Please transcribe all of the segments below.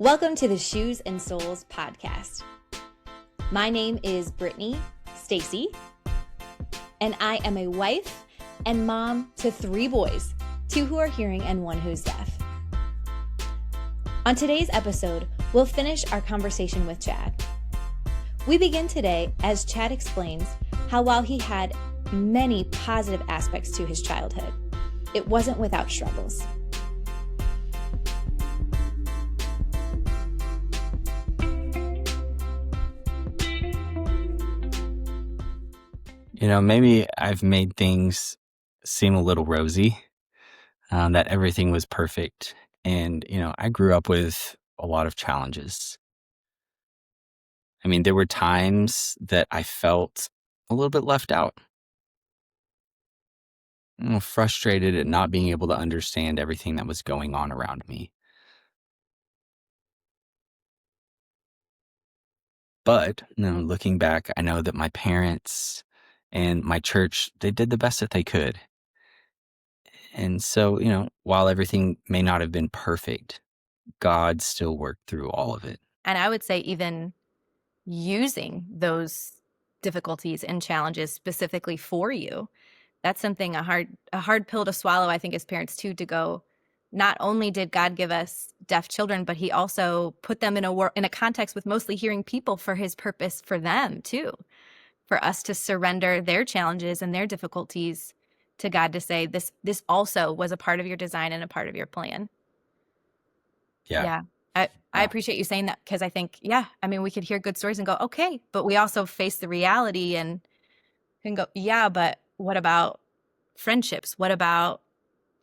Welcome to the Shoes and Souls podcast. My name is Brittany Stacy, and I am a wife and mom to 3 boys, 2 who are hearing and 1 who's deaf. On today's episode, we'll finish our conversation with Chad. We begin today as Chad explains how while he had many positive aspects to his childhood, it wasn't without struggles. Maybe I've made things seem a little rosy, that everything was perfect. And, I grew up with a lot of challenges. There were times that I felt a little bit left out, frustrated at not being able to understand everything that was going on around me. But, looking back, I know that my parents and my church, they did the best that they could. And so, while everything may not have been perfect, God still worked through all of it. And I would say even using those difficulties and challenges specifically for you, that's something a hard pill to swallow, I think, as parents too, to go, not only did God give us deaf children, but he also put them in a context with mostly hearing people for his purpose for them too, for us to surrender their challenges and their difficulties to God, to say this also was a part of your design and a part of your plan. Yeah. I appreciate you saying that, because I think, we could hear good stories and go, okay, but we also face the reality and can go, but what about friendships? What about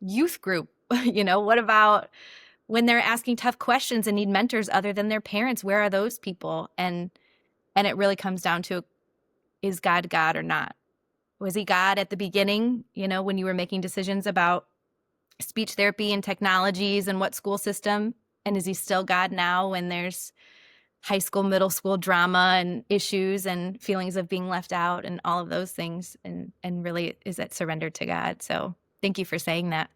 youth group? What about when they're asking tough questions and need mentors other than their parents? Where are those people? And it really comes down to, is God God or not? Was he God at the beginning, when you were making decisions about speech therapy and technologies and what school system? And is he still God now when there's high school, middle school drama and issues and feelings of being left out and all of those things? And really, is that surrendered to God? So thank you for saying that.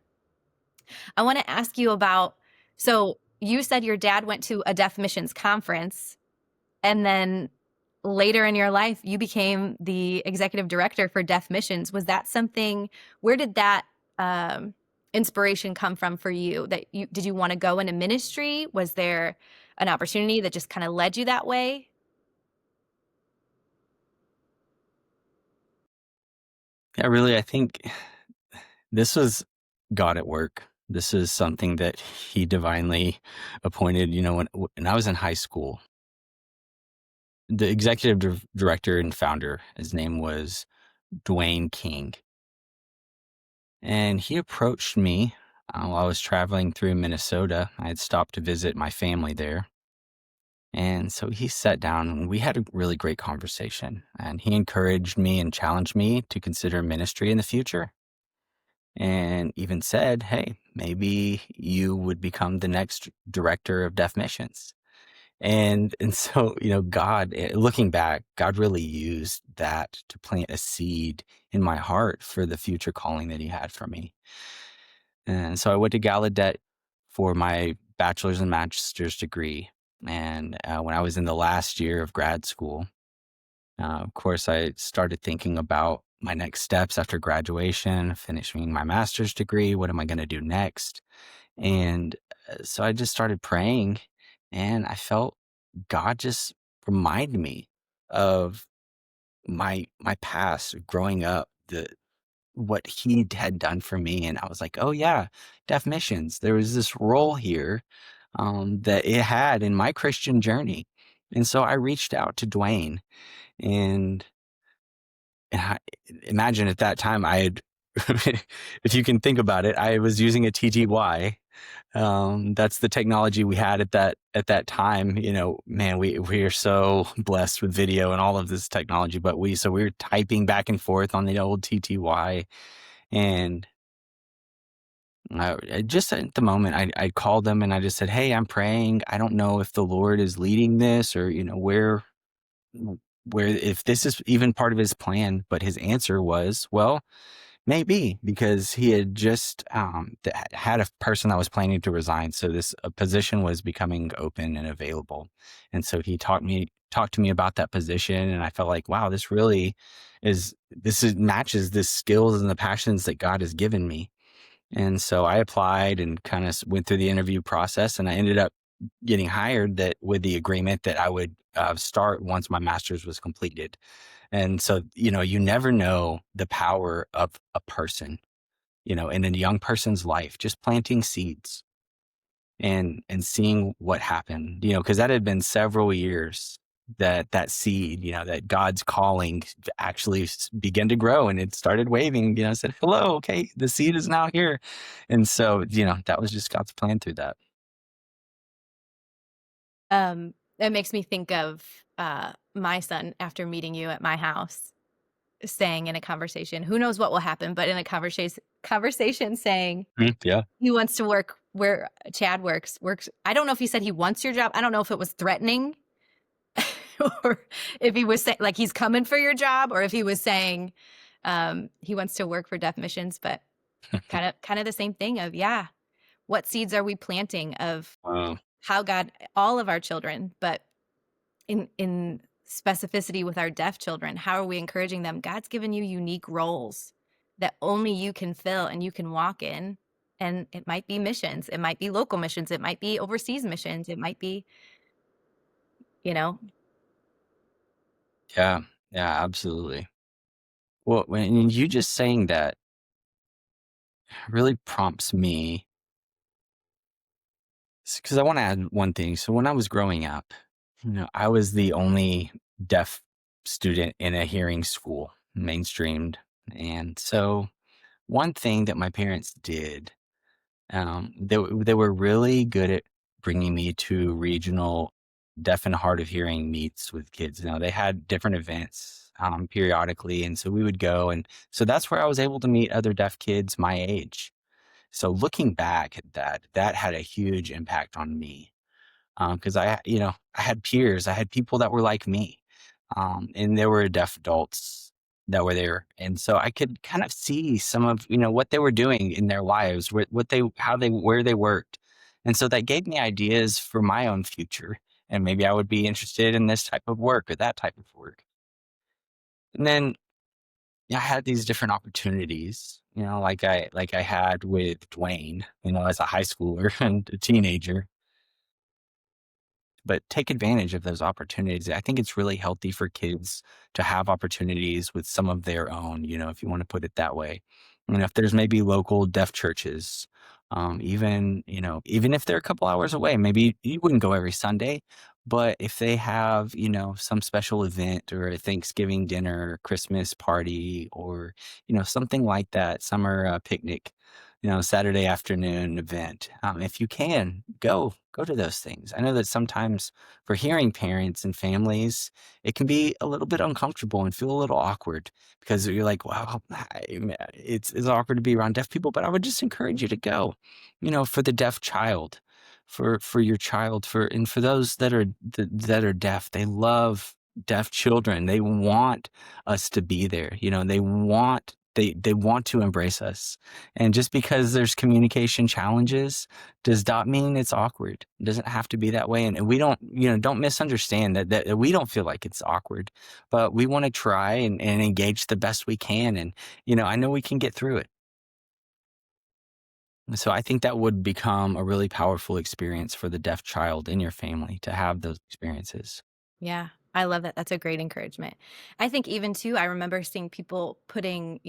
I want to ask you about, so you said your dad went to a deaf missions conference, and then later in your life, you became the executive director for Deaf Missions. Was that something, where did that inspiration come from for you? Did you want to go into ministry? Was there an opportunity that just kind of led you that way? Yeah, really, I think this was God at work. This is something that he divinely appointed, when I was in high school. The executive director and founder, his name was Dwayne King. And he approached me while I was traveling through Minnesota. I had stopped to visit my family there. And so he sat down and we had a really great conversation. And he encouraged me and challenged me to consider ministry in the future. And even said, hey, maybe you would become the next director of Deaf Missions. And so, God, looking back, God really used that to plant a seed in my heart for the future calling that he had for me. And so I went to Gallaudet for my bachelor's and master's degree. And when I was in the last year of grad school, of course, I started thinking about my next steps after graduation, finishing my master's degree. What am I going to do next? And so I just started praying, and I felt God just reminded me of my past growing up, what he had done for me. And I was like, oh yeah, Deaf Missions. There was this role here that it had in my Christian journey. And so I reached out to Dwayne, and imagine at that time I had, if you can think about it, I was using a TTY. That's the technology we had at that time. Man, we are so blessed with video and all of this technology, but we were typing back and forth on the old TTY. And I just at the moment, I called them and I just said, hey, I'm praying. I don't know if the Lord is leading this, or, where if this is even part of his plan. But his answer was, well, Maybe because he had just had a person that was planning to resign, so this a position was becoming open and available, and so he talked to me about that position, and I felt like, wow, this is matches the skills and the passions that God has given me, and so I applied and kind of went through the interview process, and I ended up getting hired that with the agreement that I would start once my master's was completed. And so, you never know the power of a person, in a young person's life, just planting seeds and seeing what happened, because that had been several years that seed, that God's calling actually began to grow, and it started waving, said, hello, okay, the seed is now here. And so, that was just God's plan through that. It makes me think of my son after meeting you at my house saying in a conversation, who knows what will happen, but in a conversation saying Yeah. he wants to work where Chad works. I don't know if he said he wants your job. I don't know if it was threatening or if he was saying like he's coming for your job, or if he was saying he wants to work for Deaf Missions, but kind of the same thing of, yeah, what seeds are we planting of Wow. how God, all of our children, but in specificity with our deaf children, how are we encouraging them? God's given you unique roles that only you can fill and you can walk in. And it might be missions, it might be local missions, it might be overseas missions, it might be, you know, Yeah. Yeah, absolutely. Well, when you just saying that really prompts me, because I want to add one thing. So when I was growing up, I was the only deaf student in a hearing school, mainstreamed. And so one thing that my parents did, they were really good at bringing me to regional deaf and hard of hearing meets with kids. They had different events periodically. And so we would go. And so that's where I was able to meet other deaf kids my age. So looking back at that had a huge impact on me. Because I had peers, I had people that were like me, and there were deaf adults that were there, and so I could kind of see some of what they were doing in their lives, where they worked, and so that gave me ideas for my own future, and maybe I would be interested in this type of work or that type of work. And then I had these different opportunities, like I had with Dwayne, as a high schooler and a teenager, but take advantage of those opportunities. I think it's really healthy for kids to have opportunities with some of their own, if you want to put it that way. If there's maybe local deaf churches, even if they're a couple hours away, maybe you wouldn't go every Sunday, but if they have, some special event or a Thanksgiving dinner, Christmas party, or, something like that, summer picnic, Saturday afternoon event. If you can, go to those things. I know that sometimes for hearing parents and families, it can be a little bit uncomfortable and feel a little awkward because you're like, wow, it's awkward to be around deaf people. But I would just encourage you to go, for the deaf child, for your child, for those that are deaf. They love deaf children. They want us to be there. They want to embrace us. And just because there's communication challenges does not mean it's awkward. It doesn't have to be that way. And we don't misunderstand that we don't feel like it's awkward, but we want to try and engage the best we can. And, I know we can get through it. And so I think that would become a really powerful experience for the deaf child in your family to have those experiences. yeah, I love that. That's a great encouragement. I think even too, I remember seeing people putting,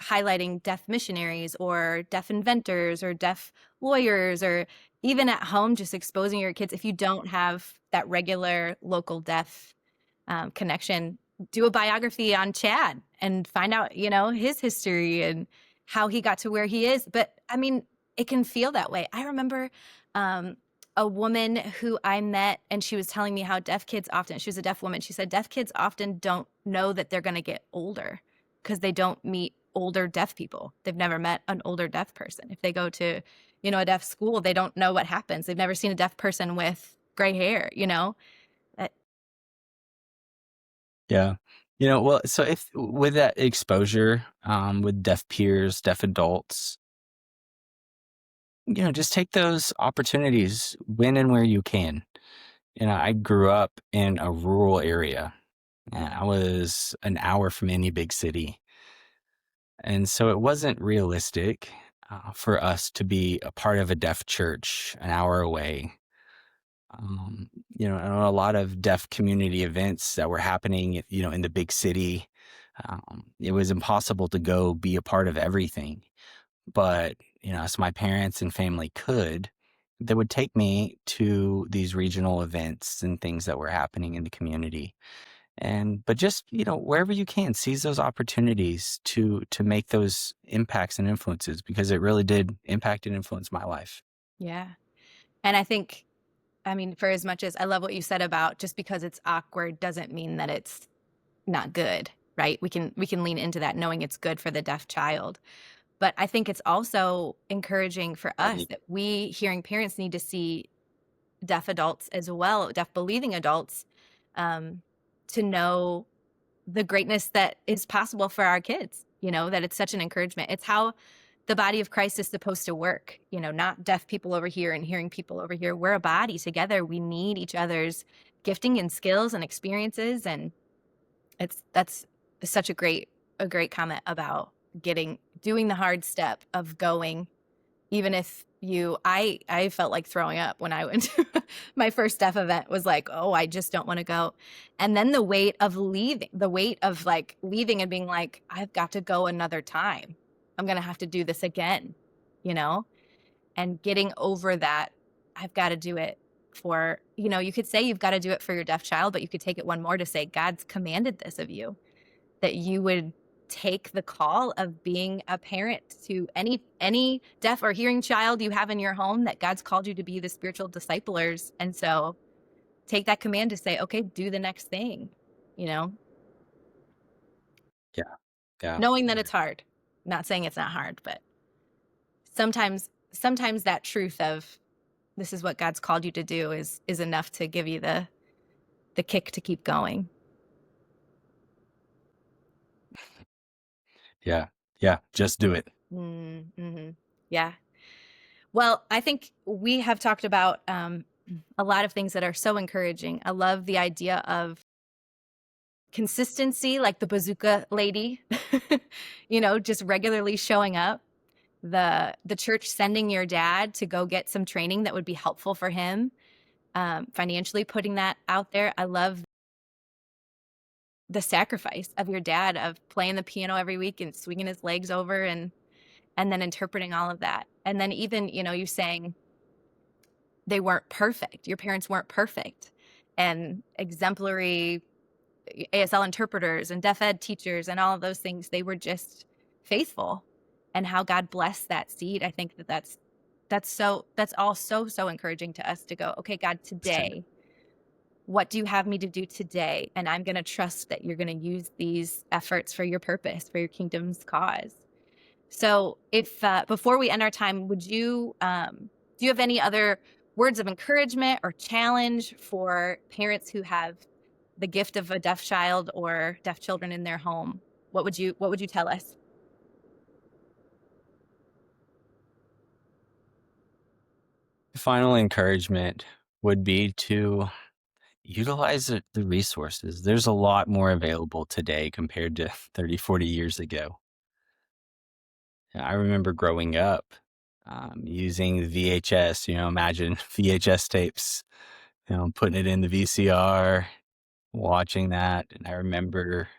highlighting deaf missionaries or deaf inventors or deaf lawyers, or even at home, just exposing your kids. If you don't have that regular local deaf connection, do a biography on Chad and find out, his history and how he got to where he is. But I mean, it can feel that way. I remember a woman who I met, and she was telling me how deaf kids often, she was a deaf woman. She said deaf kids often don't know that they're going to get older because they don't meet older deaf people. They've never met an older deaf person. If they go to, a deaf school, they don't know what happens. They've never seen a deaf person with gray hair, That- Yeah. Well, so if with that exposure, with deaf peers, deaf adults, just take those opportunities when and where you can. I grew up in a rural area, and I was an hour from any big city. And so it wasn't realistic for us to be a part of a deaf church an hour away. Um, and a lot of deaf community events that were happening, in the big city. It was impossible to go be a part of everything. But, as my parents and family could, they would take me to these regional events and things that were happening in the community. But just, wherever you can, seize those opportunities to make those impacts and influences, because it really did impact and influence my life. Yeah. And I think, I mean, for as much as I love what you said about just because it's awkward doesn't mean that it's not good, right? We can lean into that knowing it's good for the deaf child. But I think it's also encouraging for us Right. that we hearing parents need to see deaf adults as well, deaf believing adults, um, to know the greatness that is possible for our kids, that it's such an encouragement. It's how the body of Christ is supposed to work, not deaf people over here and hearing people over here. We're a body together. We need each other's gifting and skills and experiences. And that's such a great comment about doing the hard step of going, even if I felt like throwing up when I went to my first deaf event. Was like, oh, I just don't want to go. And then the weight of like leaving and being like, I've got to go another time. I'm going to have to do this again, you know, and getting over that. I've got to do it for, you could say you've got to do it for your deaf child, but you could take it one more to say, God's commanded this of you, that you would take the call of being a parent to any deaf or hearing child you have in your home, that God's called you to be the spiritual disciplers. And so take that command to say, okay, do the next thing, Yeah. Yeah. knowing that it's hard. Not saying it's not hard, but sometimes that truth of this is what God's called you to do is enough to give you the kick to keep going. Yeah. Yeah. Just do it. Mm-hmm. Yeah. Well, I think we have talked about a lot of things that are so encouraging. I love the idea of consistency, like the bazooka lady, just regularly showing up. The church sending your dad to go get some training that would be helpful for him, financially putting that out there. I love the sacrifice of your dad of playing the piano every week and swinging his legs over and then interpreting all of that. And then even, you saying they weren't perfect. Your parents weren't perfect. And exemplary ASL interpreters and deaf ed teachers and all of those things, they were just faithful. And how God blessed that seed. I think that's all so encouraging to us to go, okay, God, today, what do you have me to do today? And I'm going to trust that you're going to use these efforts for your purpose, for your kingdom's cause. So if before we end our time, would you do you have any other words of encouragement or challenge for parents who have the gift of a deaf child or deaf children in their home? What would you tell us? Final encouragement would be to utilize the resources. There's a lot more available today compared to 30, 40 years ago. I remember growing up using VHS, imagine VHS tapes, putting it in the VCR, watching that. And I remember,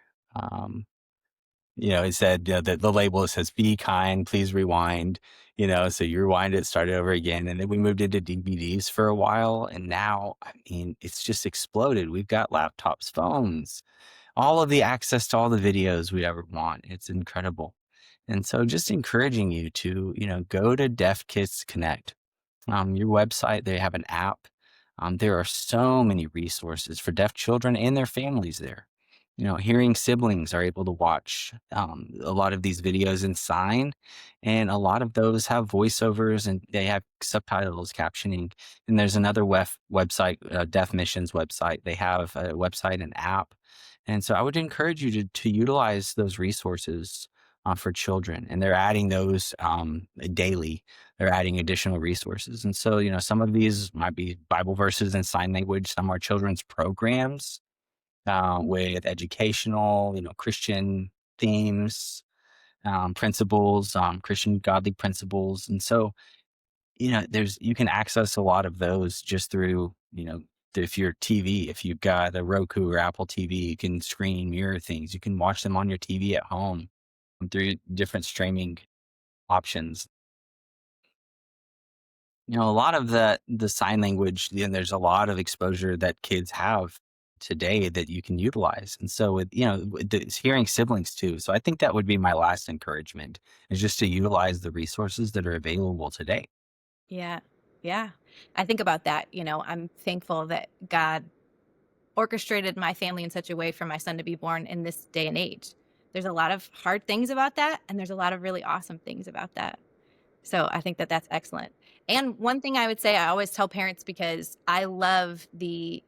it said that the label says, be kind, please rewind, so you rewind it, start it over again. And then we moved into DVDs for a while. And now, I mean, it's just exploded. We've got laptops, phones, all of the access to all the videos we ever want. It's incredible. And so just encouraging you to, go to Deaf Kids Connect. Your website, they have an app. There are so many resources for deaf children and their families there. Hearing siblings are able to watch a lot of these videos and sign, and a lot of those have voiceovers and they have subtitles, captioning. And there's another website, Deaf Missions website. They have a website and app, And so I would encourage you to utilize those resources for children. And they're adding those daily. They're adding additional resources. And so, some of these might be Bible verses in sign language. Some are children's programs with educational, Christian themes, principles, Christian godly principles. And so, you can access a lot of those just through, if your TV, if you've got a Roku or Apple TV, you can screen mirror things. You can watch them on your TV at home through different streaming options. A lot of the sign language, there's a lot of exposure that kids have today that you can utilize. And so it's hearing siblings too. So I think that would be my last encouragement, is just to utilize the resources that are available today. Yeah. Yeah. I think about that. I'm thankful that God orchestrated my family in such a way for my son to be born in this day and age. There's a lot of hard things about that, and there's a lot of really awesome things about that. So I think that that's excellent. And one thing I would say, I always tell parents, because I love the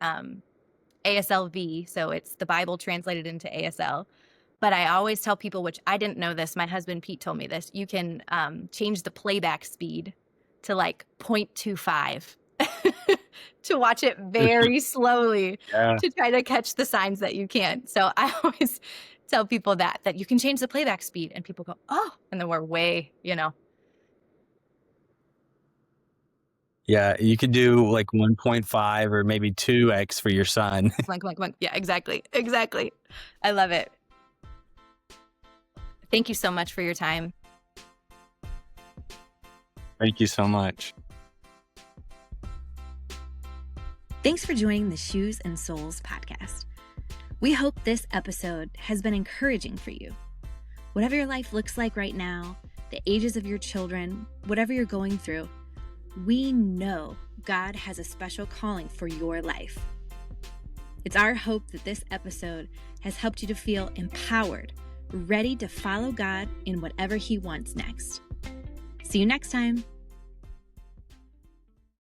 ASLV, so it's the Bible translated into ASL. But I always tell people, which I didn't know this, my husband Pete told me this, you can change the playback speed to like 0.25 to watch it very slowly Yeah. to try to catch the signs that you can. So I always tell people that you can change the playback speed, and people go, oh, and then we're way, Yeah, you could do like 1.5 or maybe 2x for your son. Clunk. Yeah, exactly. I love it. Thank you so much for your time. Thank you so much. Thanks for joining the Shoes and Souls podcast. We hope this episode has been encouraging for you. Whatever your life looks like right now, the ages of your children, whatever you're going through, we know God has a special calling for your life. It's our hope that this episode has helped you to feel empowered, ready to follow God in whatever He wants next. See you next time.